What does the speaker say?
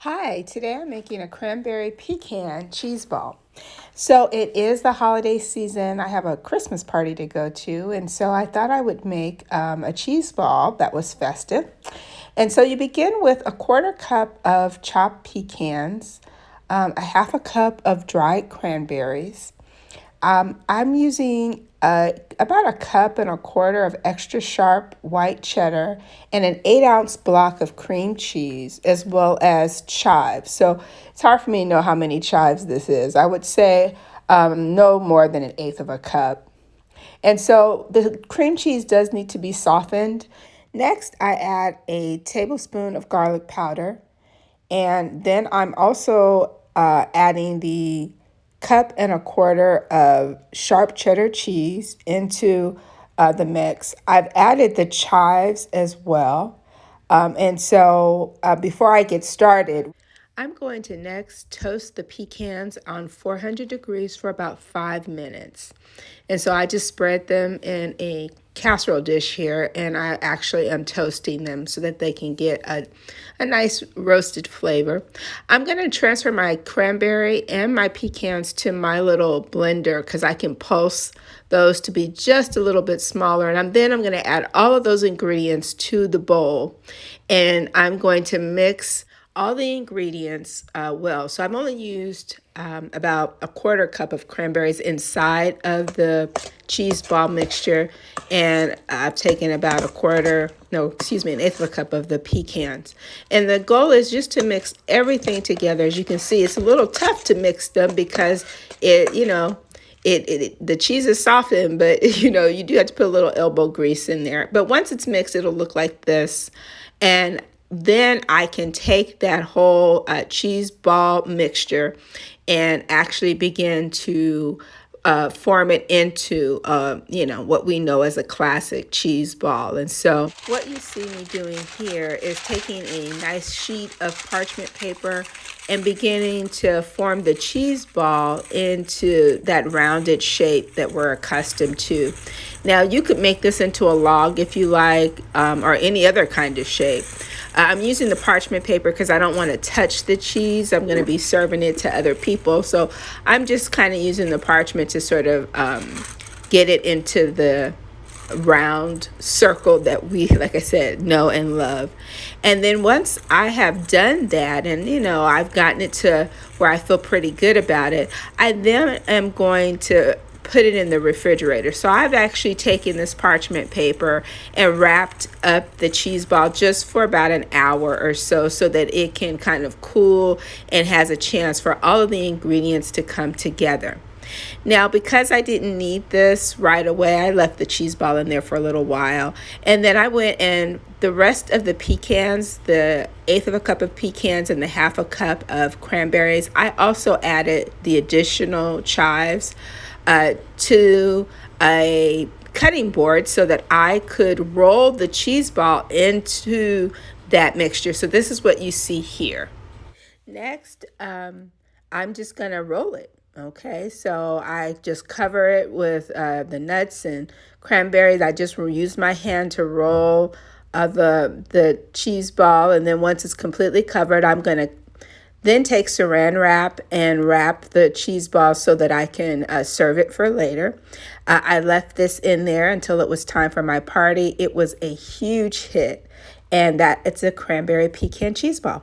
Hi, today I'm making a cranberry pecan cheese ball. So it is the holiday season. I have a Christmas party to go to, and so I thought I would make a cheese ball that was festive. And so you begin with a quarter cup of chopped pecans, a half a cup of dried cranberries. I'm using about a cup and a quarter of extra sharp white cheddar and an 8-ounce block of cream cheese, as well as chives. So it's hard for me to know how many chives this is. I would say no more than an eighth of a cup. And so the cream cheese does need to be softened. Next, I add a tablespoon of garlic powder. And then I'm also adding the cup and a quarter of sharp cheddar cheese into the mix. I've added the chives as well. And so before I get started, I'm going to next toast the pecans on 400 degrees for about 5 minutes. And so I just spread them in a casserole dish here, and I actually am toasting them so that they can get a nice roasted flavor. I'm going to transfer my cranberry and my pecans to my little blender because I can pulse those to be just a little bit smaller. And then I'm going to add all of those ingredients to the bowl, and I'm going to mix all the ingredients well. So I've only used about a quarter cup of cranberries inside of the cheese ball mixture, and I've taken about an eighth of a cup of the pecans. And the goal is just to mix everything together. As you can see, it's a little tough to mix them because the cheese is softened, but you do have to put a little elbow grease in there. But once it's mixed, it'll look like this. And then I can take that whole cheese ball mixture and actually begin to form it into, what we know as a classic cheese ball. And so what you see me doing here is taking a nice sheet of parchment paper and beginning to form the cheese ball into that rounded shape that we're accustomed to. Now, you could make this into a log if you like, or any other kind of shape. I'm using the parchment paper because I don't want to touch the cheese. I'm going to be serving it to other people. So I'm just kind of using the parchment to sort of get it into the round circle that we, like I said, know and love. And then once I have done that and, I've gotten it to where I feel pretty good about it, I then am going to put it in the refrigerator. So I've actually taken this parchment paper and wrapped up the cheese ball just for about an hour or so that it can kind of cool and has a chance for all of the ingredients to come together. Now, because I didn't need this right away, I left the cheese ball in there for a little while. And then I went and the rest of the pecans, the eighth of a cup of pecans and the half a cup of cranberries, I also added the additional chives to a cutting board so that I could roll the cheese ball into that mixture. So this is what you see here. Next, I'm just going to roll it. Okay, so I just cover it with the nuts and cranberries. I just use my hand to roll the cheese ball, and then once it's completely covered, I'm going to then take saran wrap and wrap the cheese ball so that I can serve it for later. I left this in there until it was time for my party. It was a huge hit, and that it's a cranberry pecan cheese ball.